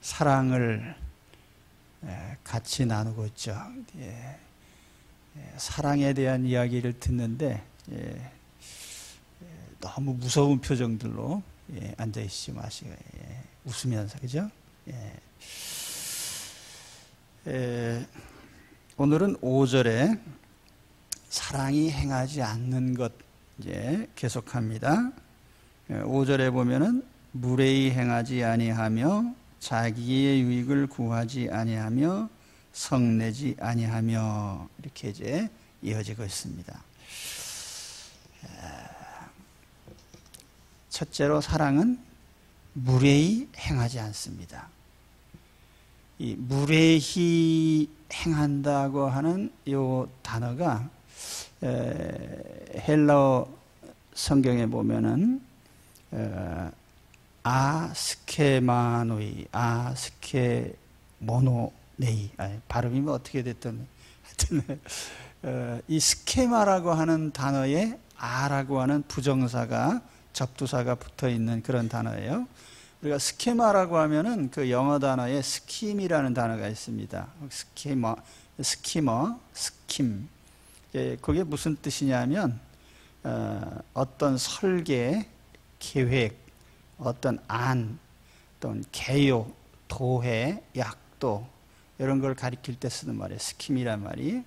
사랑을 같이 나누고 있죠. 사랑에 대한 이야기를 듣는데 너무 무서운 표정들로 앉아 있지 마시고 웃으면서, 그죠? 오늘은 5절에 사랑이 행하지 않는 것 이제 계속합니다. 5절에 보면은 무례히 행하지 아니하며 자기의 유익을 구하지 아니하며 성내지 아니하며 이렇게 이제 이어지고 있습니다. 첫째로 사랑은 무례히 행하지 않습니다. 이 무례히 행한다고 하는 이 단어가 헬라어 성경에 보면은 아스케마노이, 아스케모노네이, 발음이 뭐 어떻게 됐든 하여튼 이 스케마라고 하는 단어에 아라고 하는 부정사가 접두사가 붙어 있는 그런 단어예요. 우리가 스케마라고 하면은 그 영어 단어에 스킴이라는 단어가 있습니다. 스키머, 스킴. 그게 무슨 뜻이냐면 어떤 설계, 계획, 어떤 안, 또는 개요, 도해, 약도 이런 걸 가리킬 때 쓰는 말이에요. 스킴이란 말이.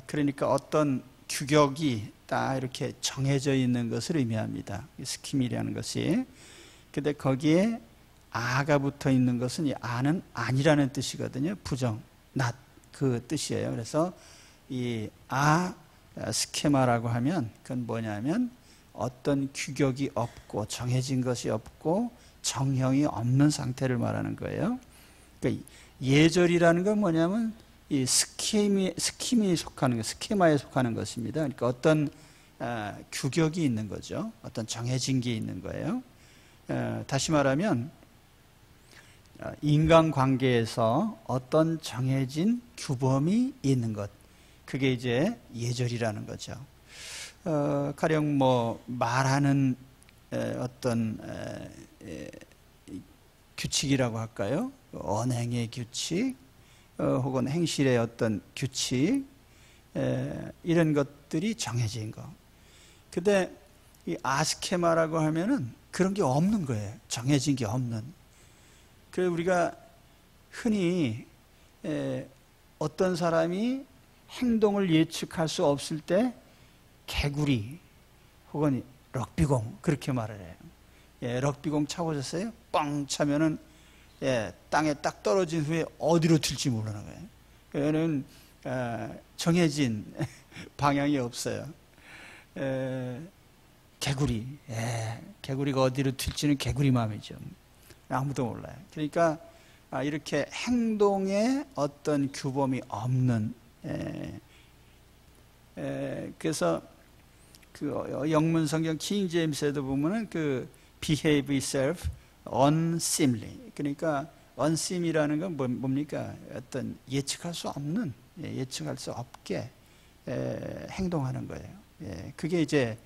그러니까 어떤 규격이 딱 이렇게 정해져 있는 것을 의미합니다. 스킴이라는 것이. 근데 거기에 아가 붙어 있는 것은 이 아는 아니라는 뜻이거든요. 부정, not 그 뜻이에요. 그래서 이 스케마라고 하면 그건 뭐냐면 어떤 규격이 없고 정해진 것이 없고 정형이 없는 상태를 말하는 거예요. 그러니까 예절이라는 건 뭐냐면 이 스킴에 속하는 것, 스케마에 속하는 것입니다. 그러니까 어떤 규격이 있는 거죠. 어떤 정해진 게 있는 거예요. 다시 말하면 인간관계에서 어떤 정해진 규범이 있는 것, 그게 이제 예절이라는 거죠. 가령 뭐 말하는 어떤 규칙이라고 할까요? 언행의 규칙, 혹은 행실의 어떤 규칙, 이런 것들이 정해진 거. 근데 이 아스케마라고 하면은 그런 게 없는 거예요. 정해진 게 없는. 그래서 우리가 흔히 어떤 사람이 행동을 예측할 수 없을 때 개구리 혹은 럭비공 그렇게 말을 해요. 럭비공 차보셨어요? 뻥 차면은 땅에 딱 떨어진 후에 어디로 튈지 모르는 거예요. 그거는 정해진 방향이 없어요. 개구리가 어디로 튈지는 개구리 마음이죠. 아무도 몰라요. 그러니까 이렇게 행동에 어떤 규범이 없는, 그래서 그 영문 성경 킹 제임스에도 보면은 그 behave yourself unseemly, 그러니까 unseem이라는 건 뭡니까? 어떤 예측할 수 없는, 예측할 수 없게 행동하는 거예요. 그게 이제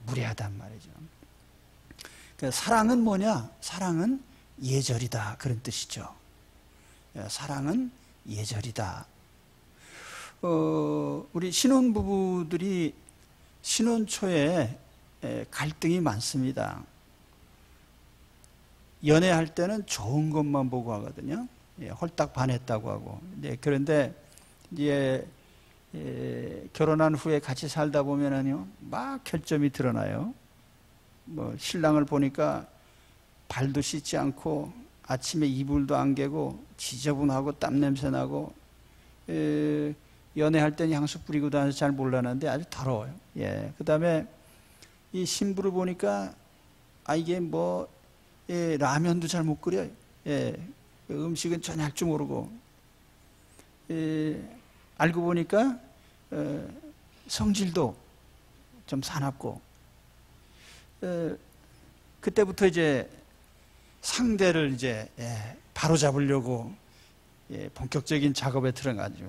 무례하단 말이죠. 그러니까 사랑은 뭐냐? 사랑은 예절이다, 그런 뜻이죠. 사랑은 예절이다. 우리 신혼부부들이 신혼 초에 갈등이 많습니다. 연애할 때는 좋은 것만 보고 하거든요. 홀딱 반했다고 하고. 그런데 이제 결혼한 후에 같이 살다 보면은요, 막 결점이 드러나요. 뭐 신랑을 보니까 발도 씻지 않고 아침에 이불도 안 개고 지저분하고 땀 냄새 나고, 연애할 때는 향수 뿌리고 다녀서 잘 몰랐는데 아주 더러워요. 그 다음에 이 신부를 보니까 이게 뭐 라면도 잘 못 끓여요. 음식은 전혀 할 줄 모르고, 알고 보니까 성질도 좀 사납고, 그때부터 이제 상대를 이제 바로 잡으려고 본격적인 작업에 들어가죠.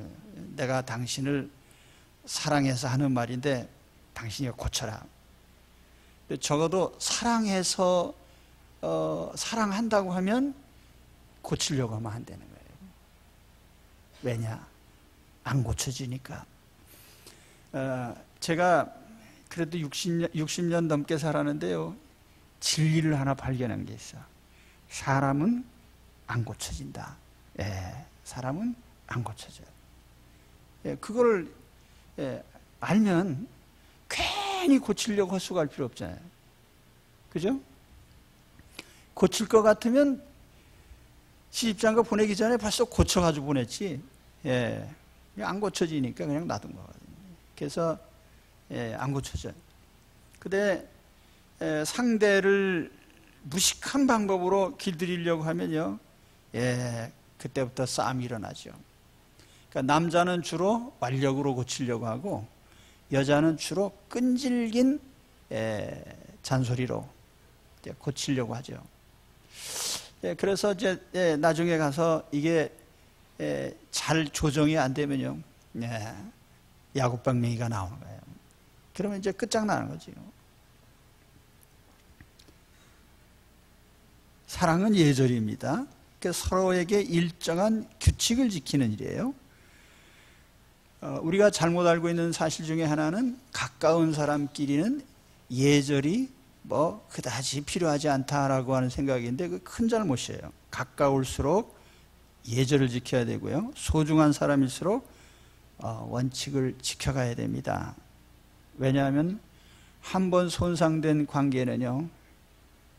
내가 당신을 사랑해서 하는 말인데 당신이 고쳐라. 적어도 사랑해서 사랑한다고 하면 고치려고 하면 안 되는 거예요. 왜냐? 안 고쳐지니까. 제가 그래도 60년 넘게 살았는데요, 진리를 하나 발견한 게 있어. 사람은 안 고쳐진다. 사람은 안 고쳐져요. 그걸 알면 괜히 고치려고 헛수고할 필요 없잖아요. 그죠? 고칠 것 같으면 시집장가 보내기 전에 벌써 고쳐가지고 보냈지. 안 고쳐지니까 그냥 놔둔 거거든요. 그래서 안 고쳐져요. 근데 상대를 무식한 방법으로 길들이려고 하면요, 그때부터 싸움이 일어나죠. 그러니까 남자는 주로 완력으로 고치려고 하고, 여자는 주로 끈질긴 잔소리로 고치려고 하죠. 그래서 이제 나중에 가서 이게 잘 조정이 안 되면요, 야구방맹이가 나오는 거예요. 그러면 이제 끝장나는 거죠. 사랑은 예절입니다. 그러니까 서로에게 일정한 규칙을 지키는 일이에요. 우리가 잘못 알고 있는 사실 중에 하나는 가까운 사람끼리는 예절이 그다지 필요하지 않다라고 하는 생각인데, 그 큰 잘못이에요. 가까울수록 예절을 지켜야 되고요, 소중한 사람일수록 원칙을 지켜가야 됩니다. 왜냐하면 한번 손상된 관계는요,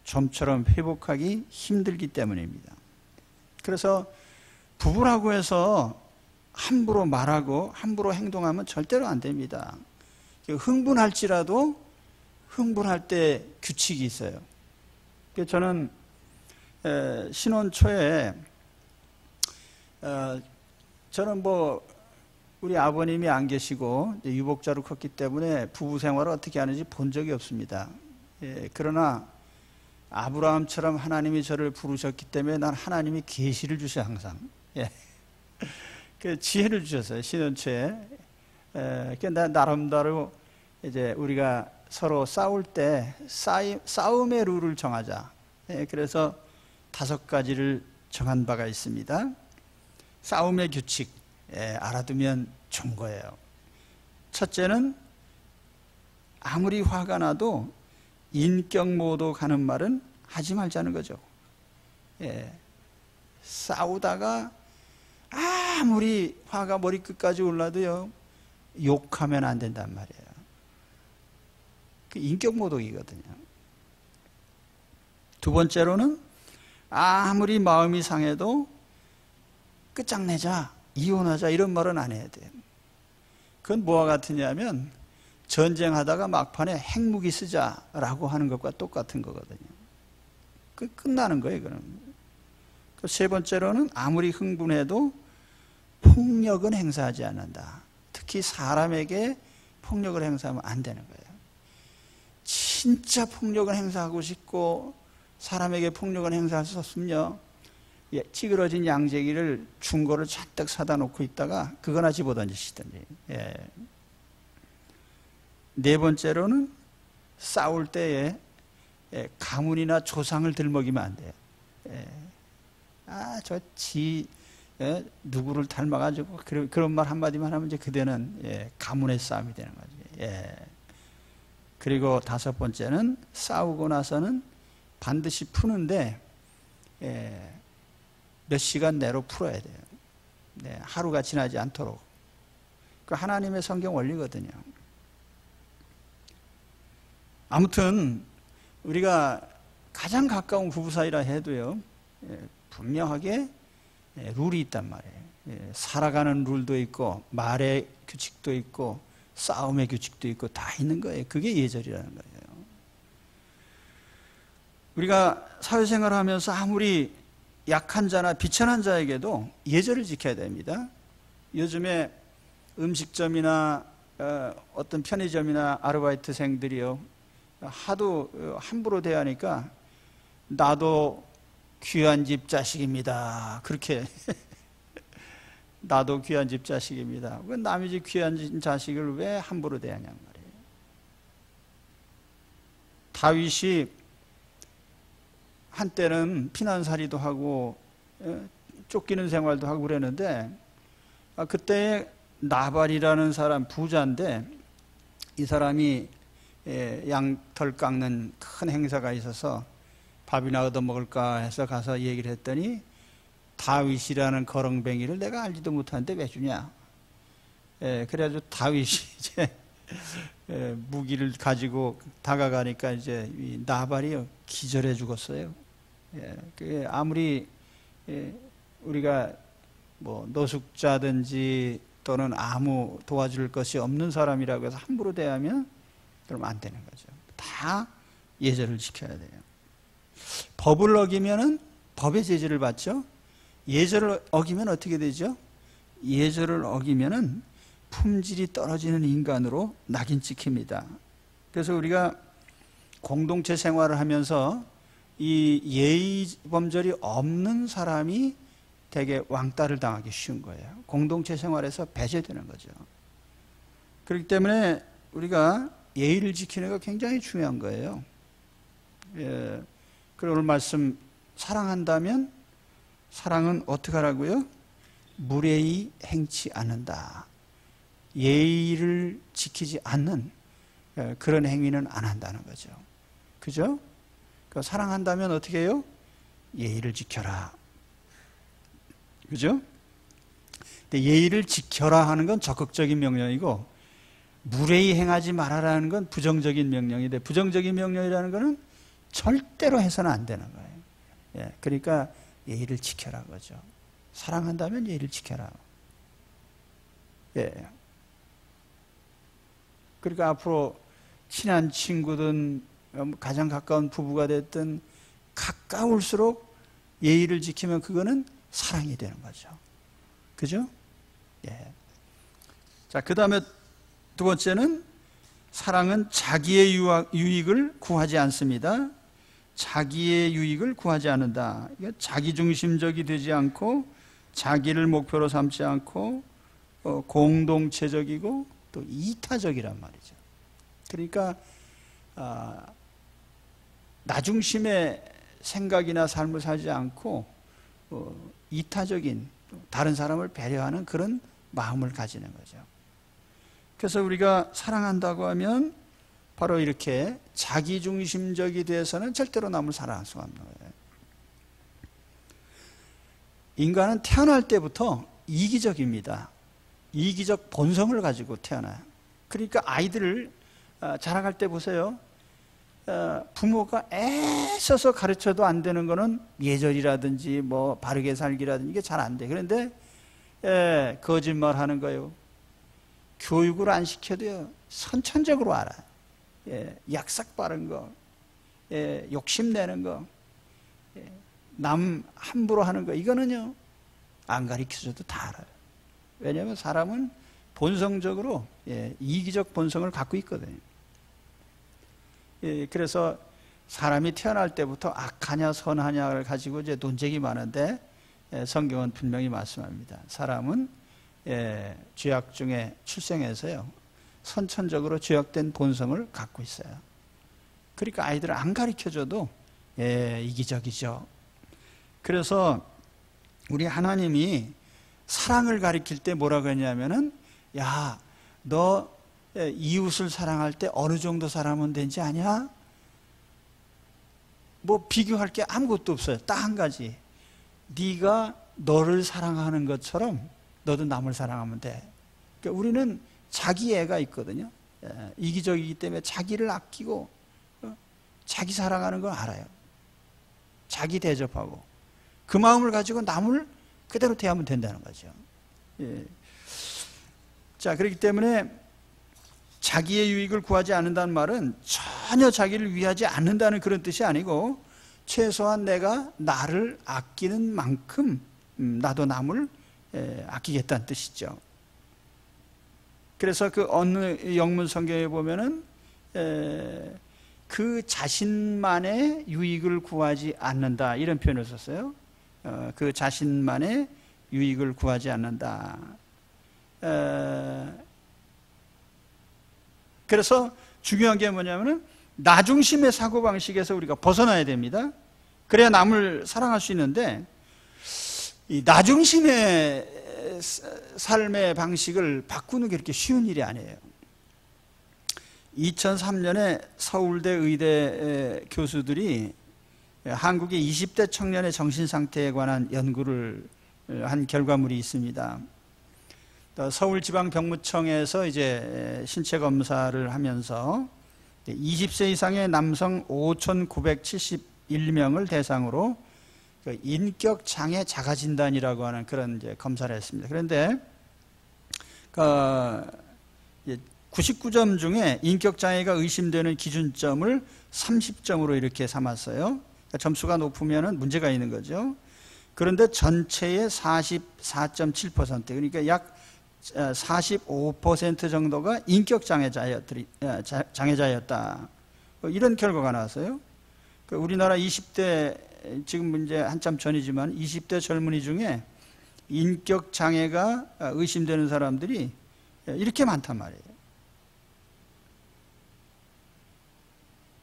좀처럼 회복하기 힘들기 때문입니다. 그래서 부부라고 해서 함부로 말하고 함부로 행동하면 절대로 안 됩니다. 흥분할지라도 흥분할 때 규칙이 있어요. 저는 신혼 초에 저는 우리 아버님이 안 계시고 유복자로 컸기 때문에 부부 생활을 어떻게 하는지 본 적이 없습니다. 그러나 아브라함처럼 하나님이 저를 부르셨기 때문에 난 하나님이 계시를 주셔 항상. 그 지혜를 주셨어요, 신혼초에. 나 나름대로 이제 우리가 서로 싸울 때 싸움의 룰을 정하자. 그래서 5가지를 정한 바가 있습니다. 싸움의 규칙 알아두면 좋은 거예요. 첫째는 아무리 화가 나도 인격 모독 가는 말은 하지 말자는 거죠. 싸우다가 아무리 화가 머리끝까지 올라도요, 욕하면 안 된단 말이에요. 그 인격 모독이거든요. 두 번째로는 아무리 마음이 상해도 끝장내자, 이혼하자 이런 말은 안 해야 돼요. 그건 뭐와 같으냐면 전쟁하다가 막판에 핵무기 쓰자라고 하는 것과 똑같은 거거든요. 그 끝나는 거예요, 그럼. 세 번째로는 아무리 흥분해도 폭력은 행사하지 않는다. 특히 사람에게 폭력을 행사하면 안 되는 거예요. 진짜 폭력을 행사하고 싶고 사람에게 폭력을 행사할 수 없으면요, 찌그러진 양재기를 중고를 잔뜩 사다 놓고 있다가 그거나 집어던지시던지. 네 번째로는 싸울 때에 가문이나 조상을 들먹이면 안 돼요. 누구를 닮아가지고 그런 말 한마디만 하면 이제 그대는 가문의 싸움이 되는 거지. 그리고 5번째는 싸우고 나서는 반드시 푸는데 몇 시간 내로 풀어야 돼요. 하루가 지나지 않도록. 그 하나님의 성경 원리거든요. 아무튼 우리가 가장 가까운 부부 사이라 해도요, 분명하게 룰이 있단 말이에요. 살아가는 룰도 있고 말의 규칙도 있고 싸움의 규칙도 있고 다 있는 거예요. 그게 예절이라는 거예요. 우리가 사회생활을 하면서 아무리 약한 자나 비천한 자에게도 예절을 지켜야 됩니다. 요즘에 음식점이나 어떤 편의점이나 아르바이트생들이요, 하도 함부로 대하니까 나도 귀한 집 자식입니다. 그렇게 나도 귀한 집 자식입니다. 왜 남의 집 귀한 집 자식을 왜 함부로 대하냔 말이에요. 다윗이 한때는 피난살이도 하고 쫓기는 생활도 하고 그랬는데 그때 나발이라는 사람 부자인데 이 사람이 양털 깎는 큰 행사가 있어서 밥이나 얻어 먹을까 해서 가서 얘기를 했더니 다윗이라는 거렁뱅이를 내가 알지도 못하는데 왜 주냐. 그래가지고 다윗이 이제 무기를 가지고 다가가니까 이제 이 나발이 기절해 죽었어요. 아무리 우리가 뭐 노숙자든지 또는 아무 도와줄 것이 없는 사람이라고 해서 함부로 대하면 그러면 안 되는 거죠. 다 예절을 지켜야 돼요. 법을 어기면은 법의 제재를 받죠. 예절을 어기면 어떻게 되죠? 예절을 어기면은 품질이 떨어지는 인간으로 낙인 찍힙니다. 그래서 우리가 공동체 생활을 하면서 이 예의 범절이 없는 사람이 되게 왕따를 당하기 쉬운 거예요. 공동체 생활에서 배제되는 거죠. 그렇기 때문에 우리가 예의를 지키는 거 굉장히 중요한 거예요. 그리고 오늘 말씀 사랑한다면 사랑은 어떻게 하라고요? 무례히 행치 않는다. 예의를 지키지 않는 그런 행위는 안 한다는 거죠. 그죠? 그러니까 사랑한다면 어떻게 해요? 예의를 지켜라. 그죠? 근데 예의를 지켜라 하는 건 적극적인 명령이고 무례히 행하지 말아라는 건 부정적인 명령인데 부정적인 명령이라는 거는 절대로 해서는 안 되는 거예요. 그러니까 예의를 지켜라 그거죠. 사랑한다면 예의를 지켜라. 그러니까 앞으로 친한 친구든 가장 가까운 부부가 됐든 가까울수록 예의를 지키면 그거는 사랑이 되는 거죠. 그죠? 자, 그 다음에 두 번째는 사랑은 자기의 유익을 구하지 않습니다. 자기의 유익을 구하지 않는다. 자기중심적이 되지 않고 자기를 목표로 삼지 않고 공동체적이고 또 이타적이란 말이죠. 그러니까 나 중심의 생각이나 삶을 살지 않고 이타적인 다른 사람을 배려하는 그런 마음을 가지는 거죠. 그래서 우리가 사랑한다고 하면 바로 이렇게 자기중심적이 돼서는 절대로 남을 사랑할 수가 없는 거예요. 인간은 태어날 때부터 이기적입니다. 이기적 본성을 가지고 태어나요. 그러니까 아이들을 자라갈 때 보세요. 부모가 애써서 가르쳐도 안 되는 거는 예절이라든지 뭐 바르게 살기라든지 이게 잘 안 돼. 그런데 거짓말하는 거요. 교육을 안 시켜도요. 선천적으로 알아요. 약삭 빠른 거, 욕심내는 거, 남 함부로 하는 거 이거는요. 안 가르쳐줘도 다 알아요. 왜냐하면 사람은 본성적으로 이기적 본성을 갖고 있거든요. 그래서 사람이 태어날 때부터 악하냐 선하냐를 가지고 이제 논쟁이 많은데 성경은 분명히 말씀합니다. 사람은 죄악 중에 출생해서요 선천적으로 죄악된 본성을 갖고 있어요. 그러니까 아이들을 안 가르쳐줘도 이기적이죠. 그래서 우리 하나님이 사랑을 가리킬 때 뭐라고 했냐면은 야, 너 이웃을 사랑할 때 어느 정도 사랑하면 되는지 아냐? 뭐 비교할 게 아무것도 없어요. 딱 한 가지. 네가 너를 사랑하는 것처럼 너도 남을 사랑하면 돼. 그러니까 우리는 자기 애가 있거든요. 이기적이기 때문에 자기를 아끼고 자기 사랑하는 걸 알아요. 자기 대접하고 그 마음을 가지고 남을 그대로 대하면 된다는 거죠. 자, 그렇기 때문에 자기의 유익을 구하지 않는다는 말은 전혀 자기를 위하지 않는다는 그런 뜻이 아니고 최소한 내가 나를 아끼는 만큼 나도 남을 아끼겠다는 뜻이죠. 그래서 그 어느 영문 성경에 보면은 그 자신만의 유익을 구하지 않는다 이런 표현을 썼어요. 그 자신만의 유익을 구하지 않는다. 그래서 중요한 게 뭐냐면은 나 중심의 사고방식에서 우리가 벗어나야 됩니다. 그래야 남을 사랑할 수 있는데, 이 나중심의 삶의 방식을 바꾸는 게 그렇게 쉬운 일이 아니에요. 2003년에 서울대 의대 교수들이 한국의 20대 청년의 정신상태에 관한 연구를 한 결과물이 있습니다. 서울지방병무청에서 이제 신체 검사를 하면서 20세 이상의 남성 5,971명을 대상으로 인격 장애 자가 진단이라고 하는 그런 이제 검사를 했습니다. 그런데 99점 중에 인격 장애가 의심되는 기준점을 30점으로 이렇게 삼았어요. 그러니까 점수가 높으면 문제가 있는 거죠. 그런데 전체의 44.7%, 그러니까 약 45% 정도가 인격 장애자였다. 이런 결과가 나왔어요. 우리나라 20대, 지금 이제 한참 전이지만 20대 젊은이 중에 인격 장애가 의심되는 사람들이 이렇게 많단 말이에요.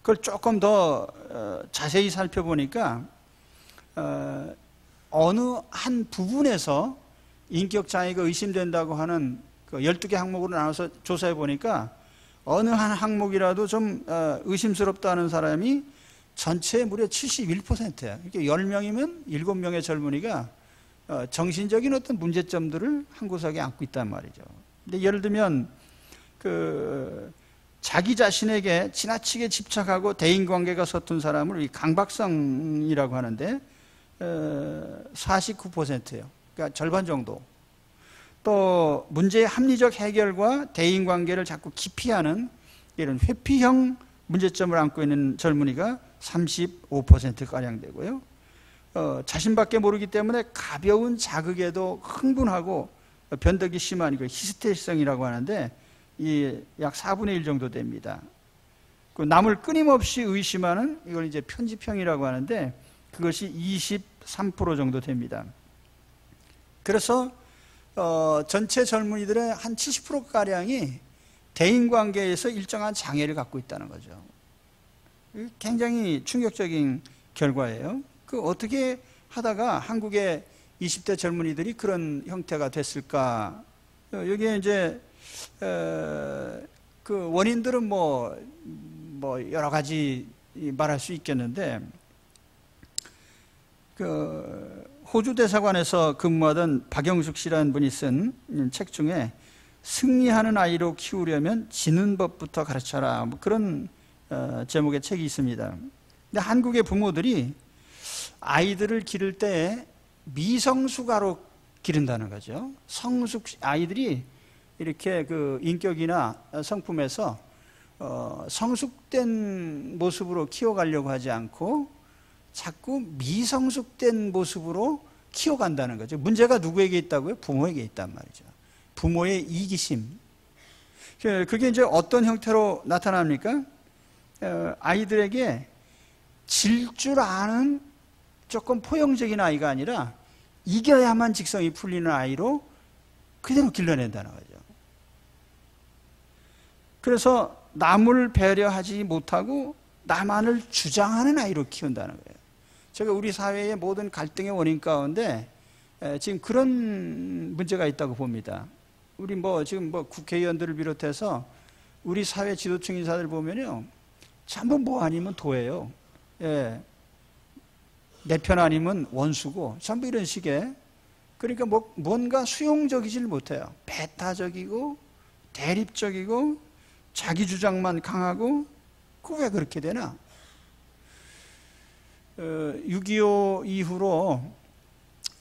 그걸 조금 더 자세히 살펴보니까 어느 한 부분에서 인격 장애가 의심된다고 하는 그 12개 항목으로 나눠서 조사해 보니까 어느 한 항목이라도 좀 의심스럽다는 사람이 전체의 무려 71%예요. 그러니까 10명이면 7명의 젊은이가 정신적인 어떤 문제점들을 한 구석에 안고 있단 말이죠. 근데 예를 들면 자기 자신에게 지나치게 집착하고 대인관계가 서툰 사람을 이 강박성이라고 하는데 49%예요. 그러니까 절반 정도. 또 문제의 합리적 해결과 대인관계를 자꾸 기피하는 이런 회피형 문제점을 안고 있는 젊은이가 35%가량 되고요. 자신밖에 모르기 때문에 가벼운 자극에도 흥분하고 변덕이 심한 히스테리성이라고 하는데 이 약 4분의 1 정도 됩니다. 남을 끊임없이 의심하는 이걸 이제 편집형이라고 하는데 그것이 23% 정도 됩니다. 그래서 전체 젊은이들의 한 70%가량이 대인관계에서 일정한 장애를 갖고 있다는 거죠. 굉장히 충격적인 결과예요. 어떻게 하다가 한국의 20대 젊은이들이 그런 형태가 됐을까? 여기에 이제 그 원인들은 뭐 여러 가지 말할 수 있겠는데, 호주 대사관에서 근무하던 박영숙 씨라는 분이 쓴 책 중에 승리하는 아이로 키우려면 지는 법부터 가르쳐라, 뭐 그런 제목의 책이 있습니다. 근데 한국의 부모들이 아이들을 기를 때 미성숙아로 기른다는 거죠. 아이들이 이렇게 인격이나 성품에서 성숙된 모습으로 키워가려고 하지 않고 자꾸 미성숙된 모습으로 키워간다는 거죠. 문제가 누구에게 있다고요? 부모에게 있단 말이죠. 부모의 이기심. 그게 이제 어떤 형태로 나타납니까? 아이들에게 질 줄 아는 조금 포용적인 아이가 아니라 이겨야만 직성이 풀리는 아이로 그대로 길러낸다는 거죠. 그래서 남을 배려하지 못하고 나만을 주장하는 아이로 키운다는 거예요. 제가 우리 사회의 모든 갈등의 원인 가운데 지금 그런 문제가 있다고 봅니다. 우리 지금 국회의원들을 비롯해서 우리 사회 지도층 인사들 보면요, 전부 뭐 아니면 도예요. 예. 내 편 아니면 원수고, 전부 이런 식의. 그러니까 뭔가 수용적이질 못해요. 배타적이고 대립적이고 자기 주장만 강하고. 왜 그렇게 되나? 6.25 이후로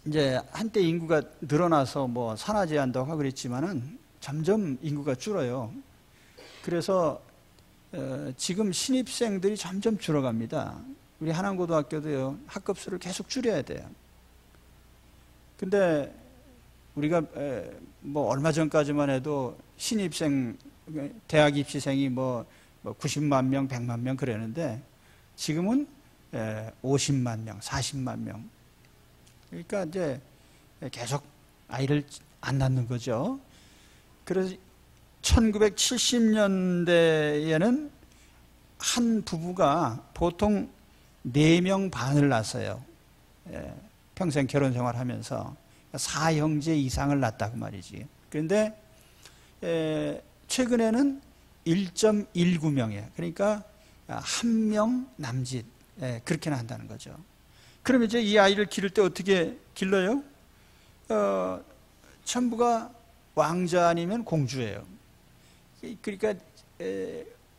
이제 한때 인구가 늘어나서 산하 제한도 하고 그랬지만은 점점 인구가 줄어요. 그래서 지금 신입생들이 점점 줄어갑니다. 우리 한양고등학교도요, 학급수를 계속 줄여야 돼요. 근데 우리가 얼마 전까지만 해도 신입생, 대학 입시생이 90만 명, 100만 명 그랬는데 지금은 50만 명, 40만 명. 그러니까 이제 계속 아이를 안 낳는 거죠. 그래서 1970년대에는 한 부부가 보통 4명 반을 낳았어요. 예, 평생 결혼 생활하면서 4형제 이상을 낳았다 그 말이지. 그런데 최근에는 1.19명이에요. 그러니까 1명 남짓, 그렇게나 한다는 거죠. 그러면 이제 이 아이를 기를 때 어떻게 길러요? 전부가 왕자 아니면 공주예요. 그러니까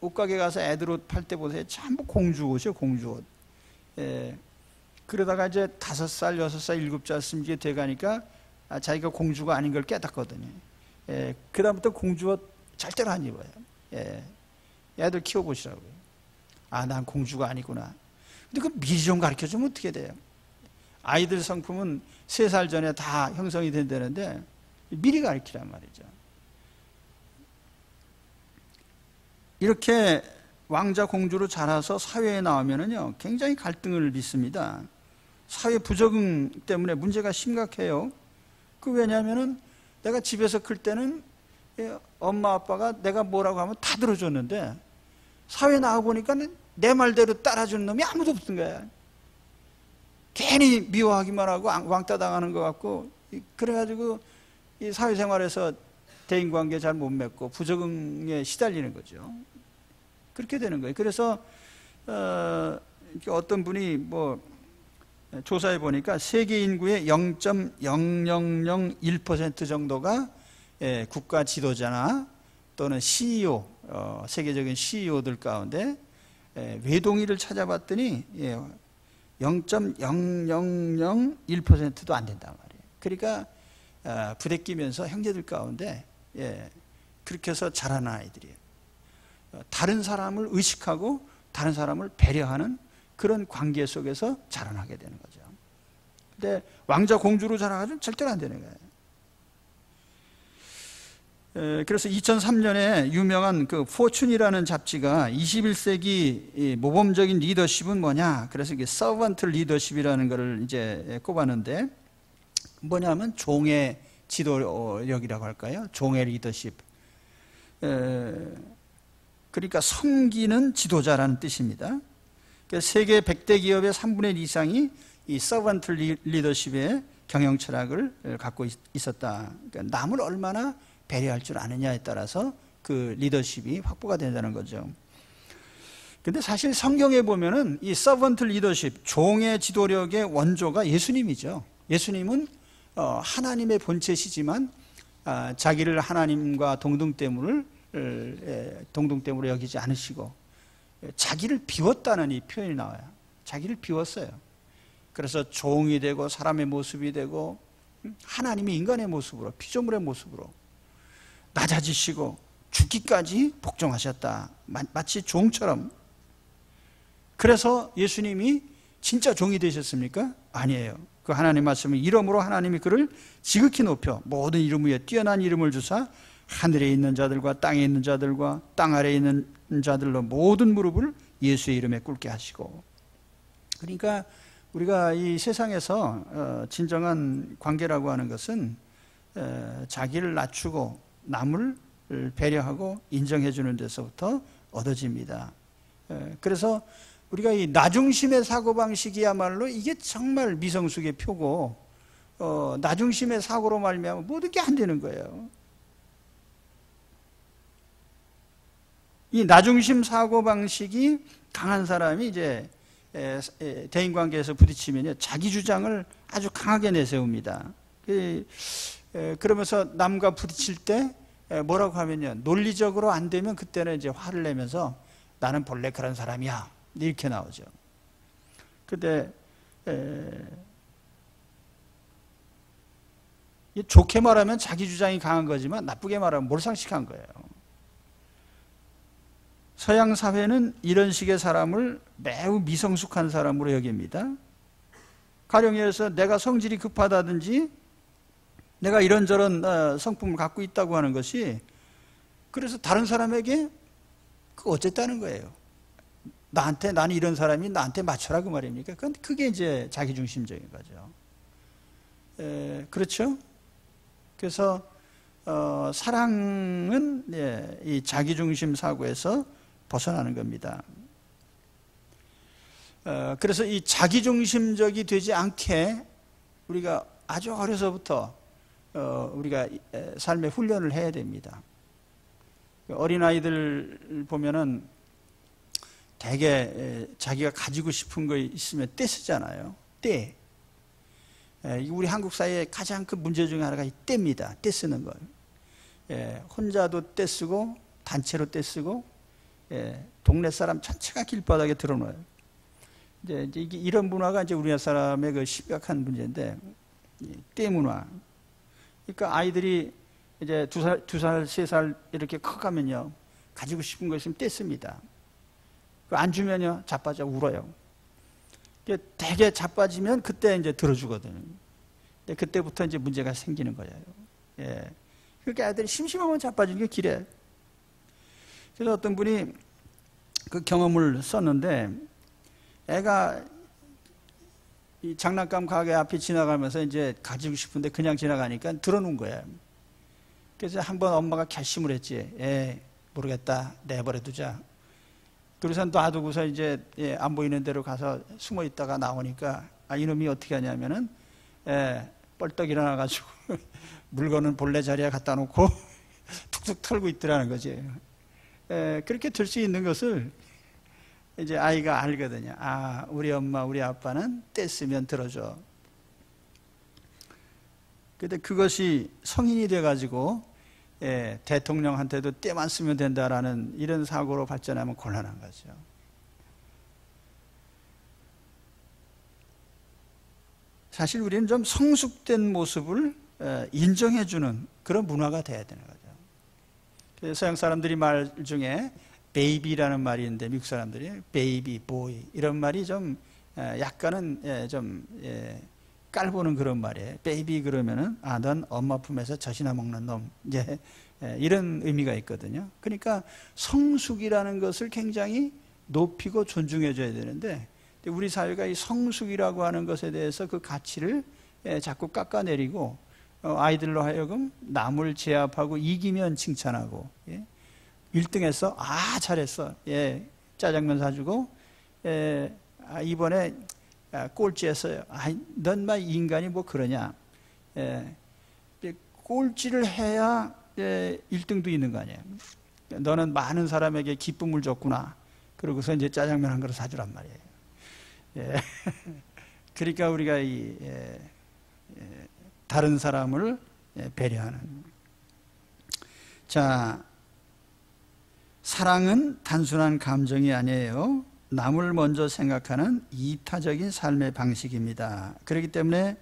옷가게 가서 애들 옷 팔 때 보세요. 전부 공주 옷이요, 공주 옷. 그러다가 이제 5살, 6살, 7살 이게 돼가니까 자기가 공주가 아닌 걸 깨닫거든요. 그다음부터 공주 옷 절대로 안 입어요. 애들 키워보시라고요. 아, 난 공주가 아니구나. 근데 그 미리 좀 가르쳐주면 어떻게 돼요? 아이들 성품은 3살 전에 다 형성이 된다는데 미리 가르치란 말이죠. 이렇게 왕자 공주로 자라서 사회에 나오면은요, 굉장히 갈등을 빚습니다. 사회 부적응 때문에 문제가 심각해요. 왜냐하면은 내가 집에서 클 때는 엄마 아빠가 내가 뭐라고 하면 다 들어줬는데 사회에 나와보니까 내 말대로 따라주는 놈이 아무도 없던 거야. 괜히 미워하기만 하고 왕따 당하는 것 같고, 그래가지고 이 사회생활에서 대인관계 잘 못 맺고 부적응에 시달리는 거죠. 그렇게 되는 거예요. 그래서 어떤 분이 뭐 조사해 보니까 세계 인구의 0.0001% 정도가 국가 지도자나 또는 CEO, 세계적인 CEO들 가운데 외동이를 찾아봤더니 0.0001%도 안 된단 말이에요. 그러니까 부대끼면서 형제들 가운데 그렇게 해서 자라는 아이들이에요. 다른 사람을 의식하고 다른 사람을 배려하는 그런 관계 속에서 자라나게 되는 거죠. 근데 왕자 공주로 자라가지고 절대로 안 되는 거예요. 그래서 2003년에 유명한 그 포춘이라는 잡지가 21세기 모범적인 리더십은 뭐냐? 그래서 이게 서번트 리더십이라는 것을 이제 꼽았는데, 뭐냐면 종의 지도력이라고 할까요? 종의 리더십. 그러니까 섬기는 지도자라는 뜻입니다. 세계 100대 기업의 3분의 1 이상이 이 서번트 리더십의 경영 철학을 갖고 있었다. 그러니까 남을 얼마나 배려할 줄 아느냐에 따라서 그 리더십이 확보가 된다는 거죠. 근데 사실 성경에 보면은 이 서번트 리더십, 종의 지도력의 원조가 예수님이죠. 예수님은 하나님의 본체시지만 자기를 하나님과 동등됨으로 여기지 않으시고 자기를 비웠다는 이 표현이 나와요. 자기를 비웠어요. 그래서 종이 되고 사람의 모습이 되고 하나님이 인간의 모습으로, 피조물의 모습으로 낮아지시고 죽기까지 복종하셨다. 마치 종처럼. 그래서 예수님이 진짜 종이 되셨습니까? 아니에요. 그 하나님 말씀은 이러므로 하나님이 그를 지극히 높여 모든 이름 위에 뛰어난 이름을 주사 하늘에 있는 자들과 땅에 있는 자들과 땅 아래에 있는 자들로 모든 무릎을 예수의 이름에 꿇게 하시고. 그러니까 우리가 이 세상에서 진정한 관계라고 하는 것은 자기를 낮추고 남을 배려하고 인정해 주는 데서부터 얻어집니다. 그래서 우리가 이 나중심의 사고방식이야말로 이게 정말 미성숙의 표고, 나중심의 사고로 말미암아 모든 게 안 되는 거예요. 이 나중심 사고방식이 강한 사람이 이제 대인관계에서 부딪히면 자기 주장을 아주 강하게 내세웁니다. 그러면서 남과 부딪힐 때 뭐라고 하면요, 논리적으로 안 되면 그때는 이제 화를 내면서 나는 본래 그런 사람이야, 이렇게 나오죠. 근데 좋게 말하면 자기 주장이 강한 거지만 나쁘게 말하면 몰상식한 거예요. 서양 사회는 이런 식의 사람을 매우 미성숙한 사람으로 여깁니다. 가령 예를 들어서 내가 성질이 급하다든지 내가 이런저런 성품을 갖고 있다고 하는 것이, 그래서 다른 사람에게 어쨌다는 거예요. 나는 이런 사람이 나한테 맞춰라 그 말입니까? 그게 이제 자기중심적인 거죠. 그렇죠? 그래서 사랑은 이 자기중심 사고에서 벗어나는 겁니다. 그래서 이 자기중심적이 되지 않게 우리가 아주 어려서부터 우리가 삶의 훈련을 해야 됩니다. 어린아이들 보면은 대개 자기가 가지고 싶은 거 있으면 떼 쓰잖아요. 떼. 우리 한국 사회의 가장 큰 문제 중에 하나가 이 떼입니다. 떼 쓰는 걸. 혼자도 떼 쓰고 단체로 떼 쓰고 동네 사람 전체가 길바닥에 드러나요. 이제 이런 문화가 이제 우리나라 사람의 그 심각한 문제인데, 떼 문화. 그러니까 아이들이 이제 2살, 3살 이렇게 커가면요, 가지고 싶은 거 있으면 떼씁니다. 안 주면요, 자빠져 울어요. 되게 자빠지면 그때 이제 들어주거든요. 근데 그때부터 이제 문제가 생기는 거예요. 그러니까 아이들이 심심하면 자빠지는 게 길해. 그래서 어떤 분이 그 경험을 썼는데, 애가 이 장난감 가게 앞에 지나가면서 이제 가지고 싶은데 그냥 지나가니까 들어놓은 거예요. 그래서 한번 엄마가 결심을 했지. 모르겠다. 내버려 두자. 그래서 놔두고서 이제 안 보이는 데로 가서 숨어 있다가 나오니까 이놈이 어떻게 하냐면은 뻘떡 일어나가지고 물건은 본래 자리에 갖다 놓고 툭툭 털고 있더라는 거지. 그렇게 될 수 있는 것을 이제 아이가 알거든요. 아, 우리 엄마, 우리 아빠는 떼쓰면 들어줘. 근데 그것이 성인이 돼가지고 대통령한테도 떼만 쓰면 된다라는 이런 사고로 발전하면 곤란한 거죠. 사실 우리는 좀 성숙된 모습을 인정해주는 그런 문화가 돼야 되는 거죠. 서양 사람들이 말 중에 베이비라는 말이 있는데, 미국 사람들이 베이비, 보이 이런 말이 좀 약간은 좀 깔보는 그런 말이에요. 베이비 그러면은 넌 엄마 품에서 젖이나 먹는 놈, 이제 이런 의미가 있거든요. 그러니까 성숙이라는 것을 굉장히 높이고 존중해 줘야 되는데, 우리 사회가 이 성숙이라고 하는 것에 대해서 그 가치를 자꾸 깎아내리고 아이들로 하여금 남을 제압하고 이기면 칭찬하고, 1등했어? 잘했어. 짜장면 사주고, 이번에 꼴찌했어요. 넌 막 인간이 뭐 그러냐. 꼴찌를 해야 1등도 있는 거 아니에요. 너는 많은 사람에게 기쁨을 줬구나. 그러고서 이제 짜장면 한 그릇 사주란 말이에요. 그러니까 우리가 다른 사람을 배려하는. 자, 사랑은 단순한 감정이 아니에요. 남을 먼저 생각하는 이타적인 삶의 방식입니다. 그렇기 때문에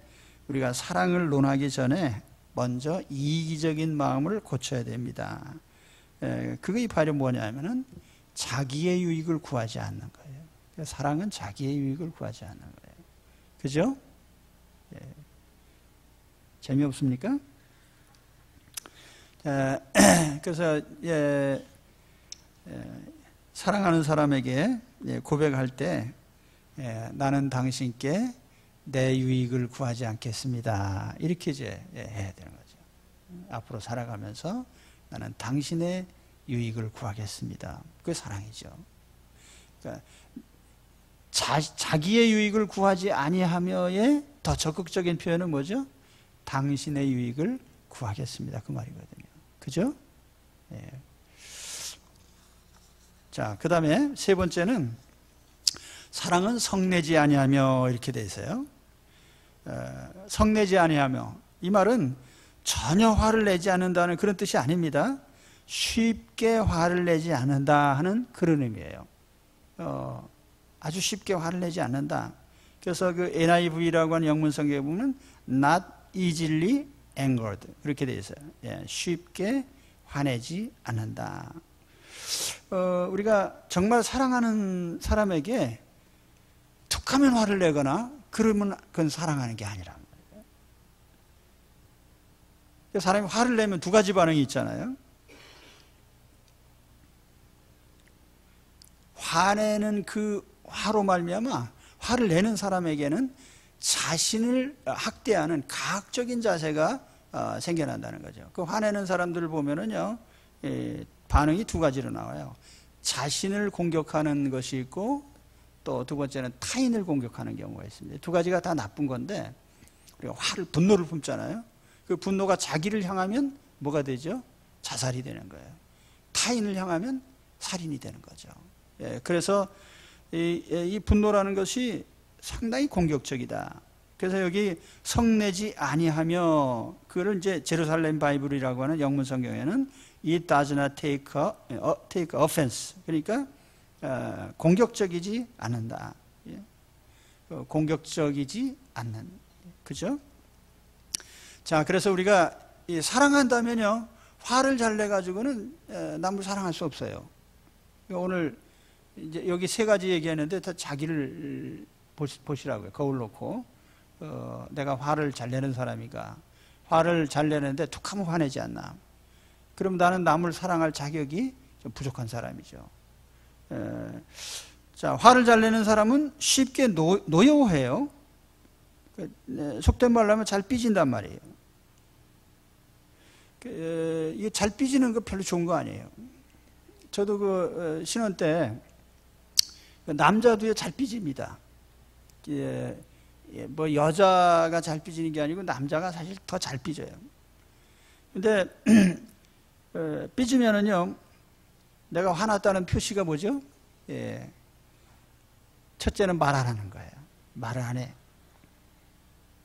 우리가 사랑을 논하기 전에 먼저 이기적인 마음을 고쳐야 됩니다. 그게 바로 뭐냐면은 자기의 유익을 구하지 않는 거예요. 사랑은 자기의 유익을 구하지 않는 거예요. 그죠? 재미없습니까? 그래서 사랑하는 사람에게 고백할 때 나는 당신께 내 유익을 구하지 않겠습니다. 이렇게 이제 해야 되는 거죠. 앞으로 살아가면서 나는 당신의 유익을 구하겠습니다. 그게 사랑이죠. 그러니까 자기의 유익을 구하지 아니하며의 더 적극적인 표현은 뭐죠? 당신의 유익을 구하겠습니다. 그 말이거든요. 그죠? 자, 그 다음에 세 번째는 사랑은 성내지 아니하며 이렇게 돼 있어요. 성내지 아니하며, 이 말은 전혀 화를 내지 않는다는 그런 뜻이 아닙니다. 쉽게 화를 내지 않는다 하는 그런 의미예요. 아주 쉽게 화를 내지 않는다. 그래서 그 NIV라고 하는 영문 성경에 보면 not easily angered 그렇게 돼 있어요. 쉽게 화내지 않는다. 우리가 정말 사랑하는 사람에게 툭하면 화를 내거나 그러면 그건 사랑하는 게 아니란 말이에요. 사람이 화를 내면 두 가지 반응이 있잖아요. 화내는 그 화로 말미암아 화를 내는 사람에게는 자신을 학대하는 가학적인 자세가 생겨난다는 거죠. 그 화내는 사람들을 보면은요, 반응이 두 가지로 나와요. 자신을 공격하는 것이 있고 또 두 번째는 타인을 공격하는 경우가 있습니다. 두 가지가 다 나쁜 건데 우리가 분노를 품잖아요. 그 분노가 자기를 향하면 뭐가 되죠? 자살이 되는 거예요. 타인을 향하면 살인이 되는 거죠. 예, 그래서 이 분노라는 것이 상당히 공격적이다. 그래서 여기 성내지 아니하며, 그걸 이제 제루살렘 바이블이라고 하는 영문 성경에는 it does not take offense. 그러니까 공격적이지 않는다. 예. 공격적이지 않는. 그죠? 자, 그래서 우리가 사랑한다면요, 화를 잘 내가지고는 남을 사랑할 수 없어요. 오늘 이제 여기 세 가지 얘기했는데 다 자기를 보시라고요. 거울 놓고. 내가 화를 잘 내는 사람이가, 화를 잘 내는데 툭 하면 화내지 않나. 그럼 나는 남을 사랑할 자격이 좀 부족한 사람이죠. 자, 화를 잘 내는 사람은 쉽게 노여워해요. 속된 말로 하면 잘 삐진단 말이에요. 이게 잘 삐지는 거 별로 좋은 거 아니에요. 저도 그 신혼 때 남자도 잘 삐집니다. 뭐 여자가 잘 삐지는 게 아니고 남자가 사실 더 잘 삐져요. 근데 삐지면은요, 내가 화났다는 표시가 뭐죠? 예. 첫째는 말 안 하는 거예요. 말을 안 해.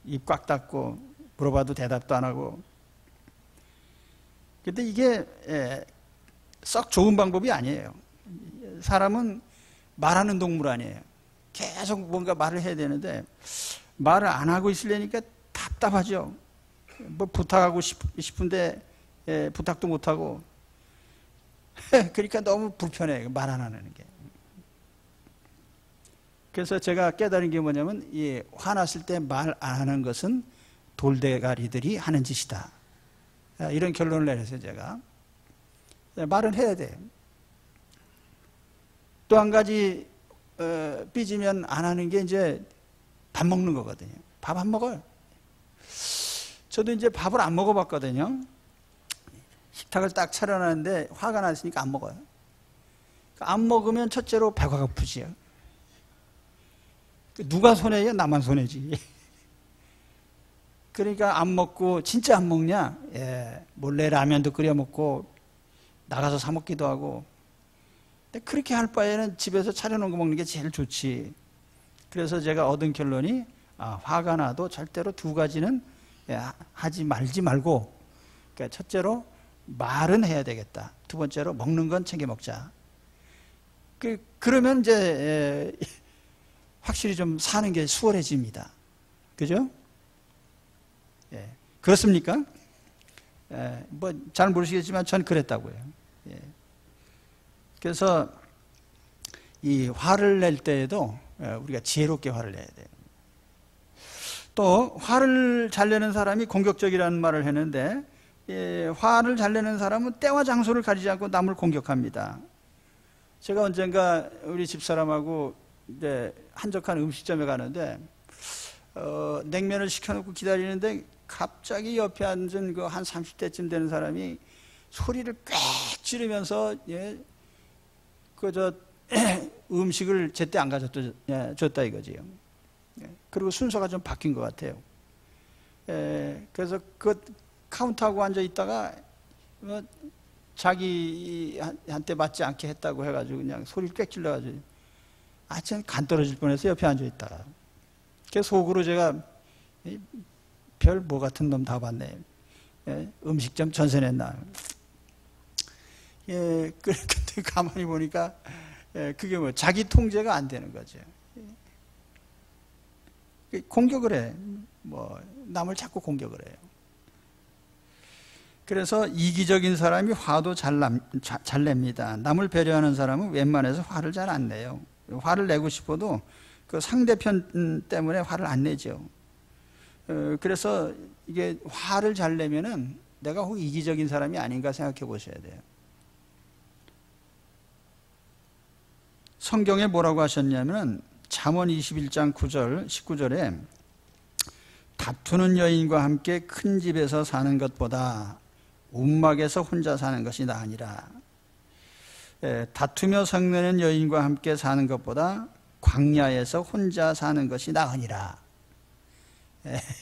입 꽉 닫고 물어봐도 대답도 안 하고. 근데 이게 썩 좋은 방법이 아니에요. 사람은 말하는 동물 아니에요. 계속 뭔가 말을 해야 되는데 말을 안 하고 있으려니까 답답하죠. 뭐 부탁하고 싶은데 부탁도 못 하고. 그러니까 너무 불편해요. 말 안 하는 게. 그래서 제가 깨달은 게 뭐냐면, 화났을 때 말 안 하는 것은 돌대가리들이 하는 짓이다. 이런 결론을 내렸어요, 제가. 말은 해야 돼요. 또 한 가지, 삐지면 안 하는 게 이제 밥 먹는 거거든요. 밥 안 먹어요. 저도 이제 밥을 안 먹어봤거든요. 식탁을 딱 차려놨는데 화가 났으니까 안 먹어요. 안 먹으면 첫째로 배가 고프지요. 누가 손해요? 나만 손해지. 그러니까 안 먹고, 진짜 안 먹냐? 예, 몰래 라면도 끓여 먹고 나가서 사 먹기도 하고. 근데 그렇게 할 바에는 집에서 차려놓은 거 먹는 게 제일 좋지. 그래서 제가 얻은 결론이, 화가 나도 절대로 두 가지는 하지 말고, 그러니까 첫째로 말은 해야 되겠다. 두 번째로 먹는 건 챙겨 먹자. 그러면 이제 확실히 좀 사는 게 수월해집니다. 그죠? 예. 그렇습니까? 뭐 잘 모르시겠지만 전 그랬다고요. 예. 그래서 이 화를 낼 때에도 우리가 지혜롭게 화를 내야 돼요. 또 화를 잘 내는 사람이 공격적이라는 말을 했는데, 화를 잘 내는 사람은 때와 장소를 가리지 않고 남을 공격합니다. 제가 언젠가 우리 집사람하고 이제 한적한 음식점에 가는데 냉면을 시켜놓고 기다리는데 갑자기 옆에 앉은 그 한 30대쯤 되는 사람이 소리를 꽥 지르면서 음식을 제때 안 가져줬다 이거지요. 그리고 순서가 좀 바뀐 것 같아요. 그래서 그 카운트하고 앉아 있다가 자기한테 맞지 않게 했다고 해가지고 그냥 소리를 꽥 질러가지고 참 간 떨어질 뻔해서 옆에 앉아 있다가. 그래서 속으로 제가 별 뭐 같은 놈 다 봤네. 음식점 전세 냈나. 근데 가만히 보니까 그게 뭐 자기 통제가 안 되는 거죠. 공격을 해. 뭐 남을 자꾸 공격을 해요. 그래서 이기적인 사람이 화도 잘 냅니다. 남을 배려하는 사람은 웬만해서 화를 잘 안 내요. 화를 내고 싶어도 그 상대편 때문에 화를 안 내죠. 그래서 이게 화를 잘 내면은 내가 혹 이기적인 사람이 아닌가 생각해 보셔야 돼요. 성경에 뭐라고 하셨냐면 잠언 21장 9절 19절에 다투는 여인과 함께 큰 집에서 사는 것보다 움막에서 혼자 사는 것이 나으니라. 다투며 성내는 여인과 함께 사는 것보다 광야에서 혼자 사는 것이 나으니라.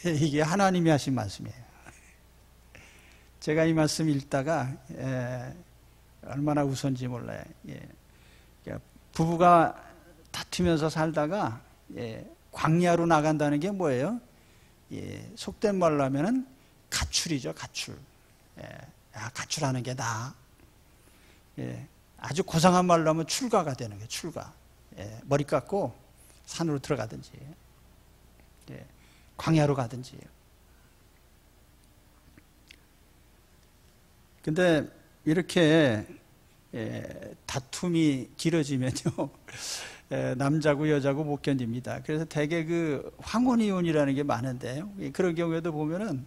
이게 하나님이 하신 말씀이에요. 제가 이 말씀 읽다가 얼마나 웃었는지 몰라요. 부부가 다투면서 살다가 광야로 나간다는 게 뭐예요? 속된 말로 하면은 가출이죠, 가출. 가출하는 게 나아. 아주 고상한 말로 하면 출가가 되는 거예요, 출가. 머리 깎고 산으로 들어가든지, 광야로 가든지. 근데 이렇게 다툼이 길어지면요, 남자고 여자고 못 견딥니다. 그래서 대개 그 황혼이혼이라는 게 많은데요. 그런 경우에도 보면은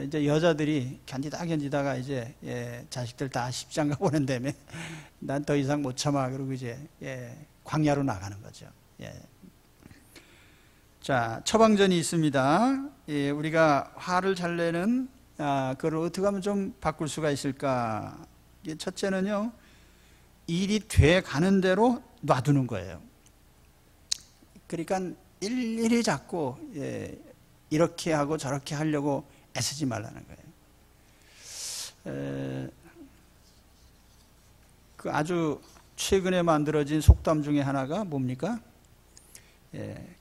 이제 여자들이 견디다가 이제 자식들 다 십장가 보낸 다음에 난 더 이상 못 참아 그러고 이제 광야로 나가는 거죠. 자, 처방전이 있습니다. 우리가 화를 잘 내는 그걸 어떻게 하면 좀 바꿀 수가 있을까? 첫째는요, 일이 돼 가는 대로 놔두는 거예요. 그러니까 일일이 자꾸 이렇게 하고 저렇게 하려고 애쓰지 말라는 거예요. 그 아주 최근에 만들어진 속담 중에 하나가 뭡니까?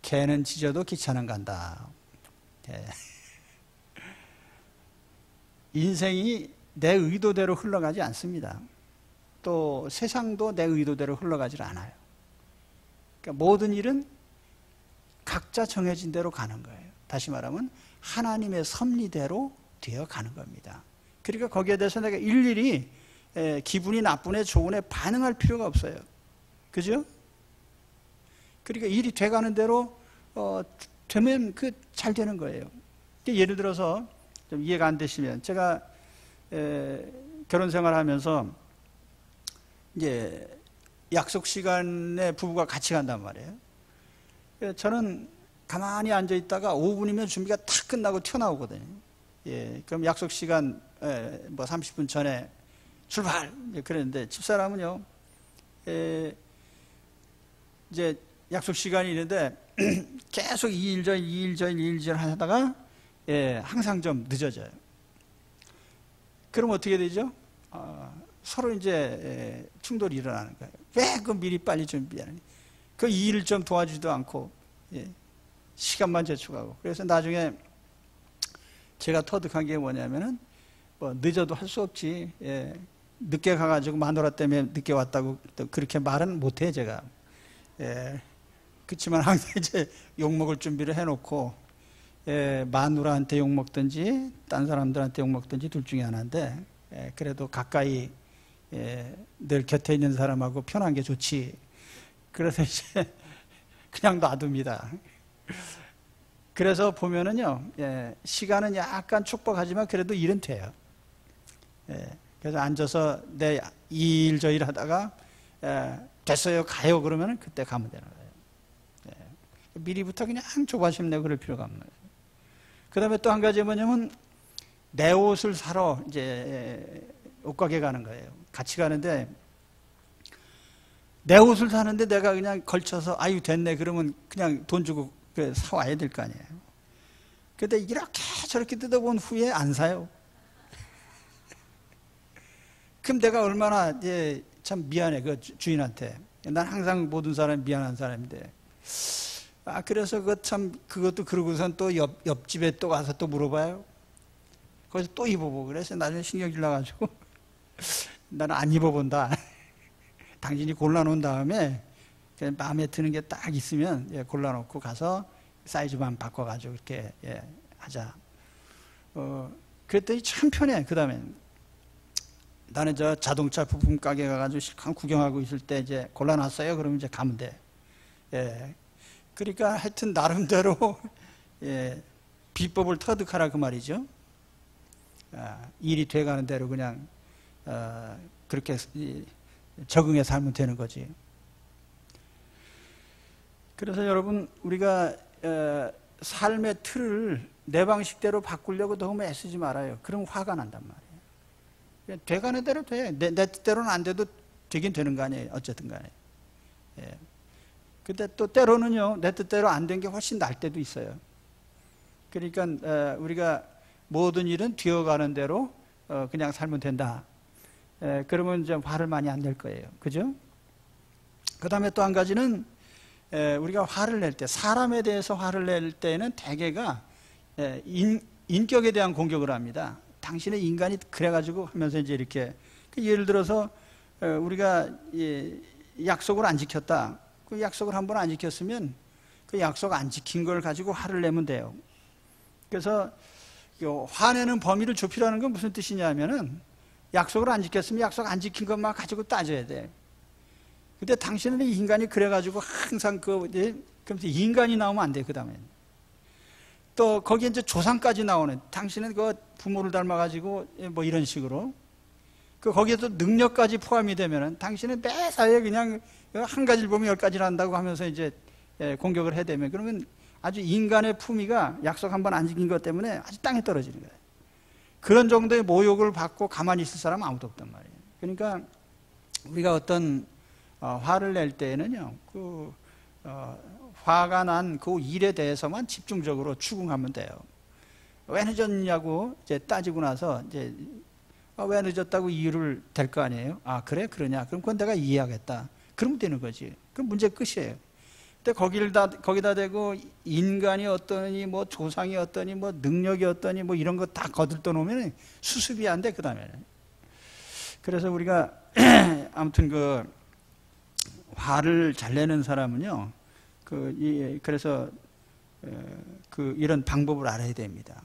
개는 짖어도 기차는 간다. 인생이 내 의도대로 흘러가지 않습니다. 또 세상도 내 의도대로 흘러가질 않아요. 그러니까 모든 일은 각자 정해진 대로 가는 거예요. 다시 말하면 하나님의 섭리대로 되어 가는 겁니다. 그러니까 거기에 대해서 내가 일일이 기분이 나쁘네 좋으네 반응할 필요가 없어요. 그죠? 그러니까 일이 돼가는 대로 되면 그 잘 되는 거예요. 예를 들어서 좀 이해가 안 되시면, 제가 결혼 생활하면서 이제 약속 시간에 부부가 같이 간단 말이에요. 저는 가만히 앉아 있다가 5분이면 준비가 탁 끝나고 튀어나오거든요. 그럼 약속 시간 뭐 30분 전에 출발! 그랬는데 집사람은요, 이제 약속 시간이 있는데 계속 2일 전 하다가 항상 좀 늦어져요. 그럼 어떻게 되죠? 서로 이제 충돌이 일어나는 거예요. 왜 그 미리 빨리 준비하느니? 그 일을 좀 도와주지도 않고 시간만 재촉하고. 그래서 나중에 제가 터득한 게 뭐냐면은 뭐 늦어도 할 수 없지. 늦게 가가지고 마누라 때문에 늦게 왔다고 또 그렇게 말은 못해 제가. 그렇지만 항상 이제 욕 먹을 준비를 해놓고 마누라한테 욕 먹든지 딴 사람들한테 욕 먹든지 둘 중에 하나인데, 그래도 가까이 늘 곁에 있는 사람하고 편한 게 좋지. 그래서 이제 그냥 놔둡니다. 그래서 보면은요, 시간은 약간 축복하지만 그래도 일은 돼요. 그래서 앉아서 내 이 일 저 일 하다가 됐어요 가요 그러면은 그때 가면 되는 거예요. 미리부터 그냥 조바심 내고 그럴 필요가 없는 거예요. 그 다음에 또 한 가지 뭐냐면, 내 옷을 사러 이제 옷가게 가는 거예요. 같이 가는데 내 옷을 사는데 내가 그냥 걸쳐서 아유 됐네 그러면 그냥 돈 주고 사와야 될 거 아니에요. 근데 이렇게 저렇게 뜯어본 후에 안 사요. 그럼 내가 얼마나 참 미안해 그 주인한테. 난 항상 모든 사람이 미안한 사람인데. 그래서 그것도 그러고선 또 옆집에 또 가서 또 물어봐요. 거기서 또 입어보고. 그래서 나중에 신경질 나가지고 나는 안 입어본다. 당신이 골라놓은 다음에 마음에 드는 게 딱 있으면 골라놓고 가서 사이즈만 바꿔가지고 이렇게 하자. 그랬더니 참 편해. 그 다음에 나는 저 자동차 부품 가게 가가지고 실컷 구경하고 있을 때 이제 골라놨어요. 그러면 이제 가면 돼. 그러니까 하여튼 나름대로 비법을 터득하라 그 말이죠. 일이 돼가는 대로 그냥 그렇게 적응해 살면 되는 거지. 그래서 여러분 우리가 삶의 틀을 내 방식대로 바꾸려고 너무 애쓰지 말아요. 그럼 화가 난단 말이에요. 돼가는 대로 돼. 내 뜻대로는 안 돼도 되긴 되는 거 아니에요. 어쨌든 간에. 근데 또 때로는요, 내 뜻대로 안 된 게 훨씬 날 때도 있어요. 그러니까 우리가 모든 일은 되어가는 대로 그냥 살면 된다. 그러면 이제 화를 많이 안 낼 거예요. 그죠? 그 다음에 또 한 가지는 우리가 화를 낼 때, 사람에 대해서 화를 낼 때는 대개가 인격에 대한 공격을 합니다. 당신의 인간이 그래가지고 하면서 이제 이렇게, 예를 들어서 우리가 약속을 안 지켰다. 그 약속을 한 번 안 지켰으면 그 약속 안 지킨 걸 가지고 화를 내면 돼요. 그래서 화내는 범위를 좁히라는 건 무슨 뜻이냐면은, 약속을 안 지켰으면 약속 안 지킨 것만 가지고 따져야 돼. 근데 당신은 인간이 그래가지고 항상 그러면서 인간이 나오면 안 돼, 그 다음에. 또 거기에 이제 조상까지 나오는, 당신은 그 부모를 닮아가지고 뭐 이런 식으로. 거기에도 능력까지 포함이 되면은 당신은 매사에 그냥 한 가지를 보면 10가지를 한다고 하면서 이제 공격을 해대면, 그러면 아주 인간의 품위가 약속 한 번 안 지킨 것 때문에 아주 땅에 떨어지는 거예요. 그런 정도의 모욕을 받고 가만히 있을 사람은 아무도 없단 말이에요. 그러니까 우리가 어떤 화를 낼 때에는요, 화가 난 그 일에 대해서만 집중적으로 추궁하면 돼요. 왜 늦었냐고 이제 따지고 나서 이제 왜 늦었다고 이유를 댈 거 아니에요? 아, 그래? 그러냐? 그럼 그건 내가 이해하겠다. 그러면 되는 거지. 그럼 문제 끝이에요. 근데 거기다 대고 인간이 어떠니, 뭐 조상이 어떠니, 뭐 능력이 어떠니, 뭐 이런 거 다 거들떠 놓으면 수습이 안 돼, 그 다음에. 그래서 우리가 아무튼 화를 잘 내는 사람은요, 그래서 이런 방법을 알아야 됩니다.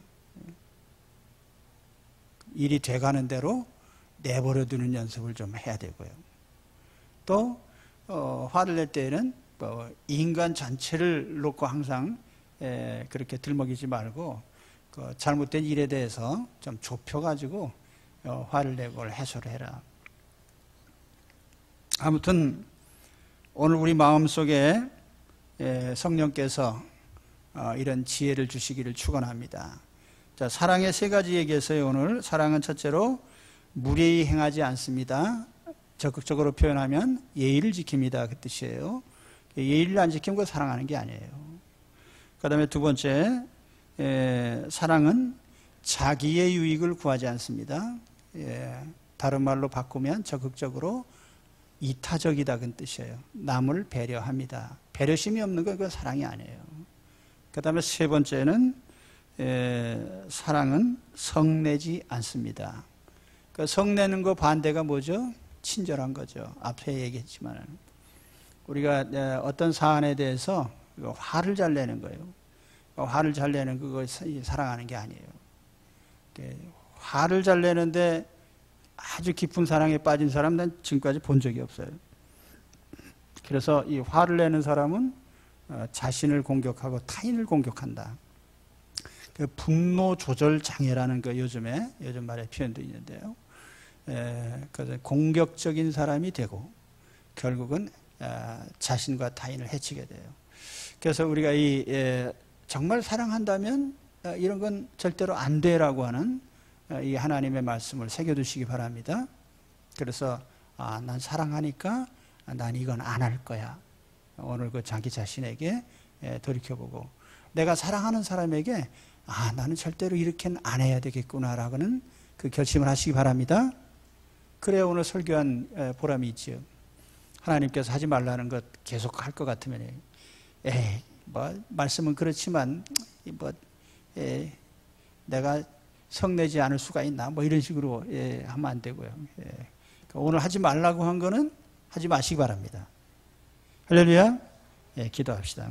일이 돼가는 대로 내버려 두는 연습을 좀 해야 되고요. 또 화를 낼 때에는 인간 전체를 놓고 항상 그렇게 들먹이지 말고 잘못된 일에 대해서 좀 좁혀가지고 화를 내고 해소를 해라. 아무튼 오늘 우리 마음속에 성령께서 이런 지혜를 주시기를 축원합니다. 자, 사랑의 세 가지 얘기했어요. 오늘 사랑은 첫째로 무례히 행하지 않습니다. 적극적으로 표현하면 예의를 지킵니다, 그 뜻이에요. 예의를 안 지키면 그걸 사랑하는 게 아니에요. 그 다음에 두 번째, 사랑은 자기의 유익을 구하지 않습니다. 다른 말로 바꾸면 적극적으로 이타적이다, 그 뜻이에요. 남을 배려합니다. 배려심이 없는 건 그건 사랑이 아니에요. 그 다음에 세 번째는 사랑은 성내지 않습니다. 그 성내는 거 반대가 뭐죠? 친절한 거죠. 앞에 얘기했지만 우리가 어떤 사안에 대해서 화를 잘 내는 거예요. 화를 잘 내는 그걸 사랑하는 게 아니에요. 화를 잘 내는데 아주 깊은 사랑에 빠진 사람 난 지금까지 본 적이 없어요. 그래서 이 화를 내는 사람은 자신을 공격하고 타인을 공격한다. 그 분노 조절 장애라는 거 요즘 말에 표현도 있는데요. 그래서 공격적인 사람이 되고 결국은 자신과 타인을 해치게 돼요. 그래서 우리가 정말 사랑한다면 이런 건 절대로 안 돼라고 하는 이 하나님의 말씀을 새겨두시기 바랍니다. 그래서 난 사랑하니까 난 이건 안 할 거야. 오늘 자기 자신에게 돌이켜보고 내가 사랑하는 사람에게 나는 절대로 이렇게는 안 해야 되겠구나라고는 그 결심을 하시기 바랍니다. 그래야 오늘 설교한 보람이 있지요. 하나님께서 하지 말라는 것 계속 할 것 같으면 말씀은 그렇지만 내가 성내지 않을 수가 있나 이런 식으로 하면 안 되고요. 오늘 하지 말라고 한 거는 하지 마시기 바랍니다. 할렐루야. 기도합시다.